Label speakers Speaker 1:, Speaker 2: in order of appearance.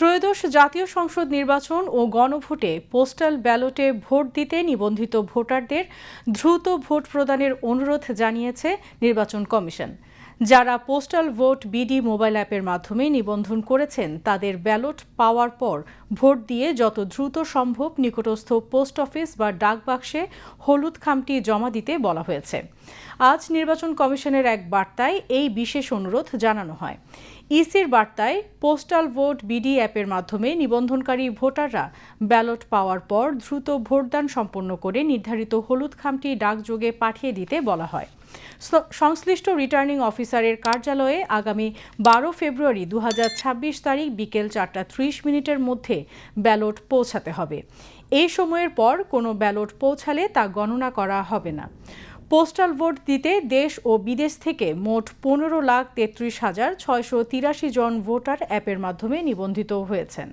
Speaker 1: ত্রয়োদশ জাতীয় সংসদ নির্বাচন ও গণভোটে পোস্টাল ব্যালটে ভোট দিতে নিবন্ধিত ভোটারদের দ্রুত ভোট প্রদানের অনুরোধ জানিয়েছে নির্বাচন কমিশন। যারা পোস্টাল ভোট বিডি মোবাইল অ্যাপের মাধ্যমে নিবন্ধন করেছেন তাদের ব্যালট পাওয়ার পর ভোট দিয়ে যত দ্রুত সম্ভব নিকটস্থ পোস্ট অফিস বা ডাক বাক্সে হলুদ খামটি জমা দিতে বলা হয়েছে। আজ নির্বাচন কমিশনের এক বার্তায় এই বিশেষ অনুরোধ জানানো হয়। ইসির বার্তায় পোস্টাল ভোট বিডি অ্যাপের মাধ্যমে নিবন্ধনকারী ভোটাররা ব্যালট পাওয়ার পর দ্রুত ভোটদান সম্পন্ন করে নির্ধারিত হলুদ খামটি ডাকযোগে পাঠিয়ে দিতে বলা হয়। সংশ্লিষ্ট রিটার্নিং অফিসারের কার্যালয়ে আগামী 12 ফেব্রুয়ারি 2026 তারিখ বিকেল 4:30 মধ্যে ব্যালট পৌঁছাতে হবে। এই সময়ের পর কোনো ব্যালট পৌঁছালে তা গণনা করা হবে না। পোস্টাল ভোট দিতে দেশ ও বিদেশ থেকে মোট 15,33,683 জন ভোটার অ্যাপের মাধ্যমে নিবন্ধিত হয়েছেন।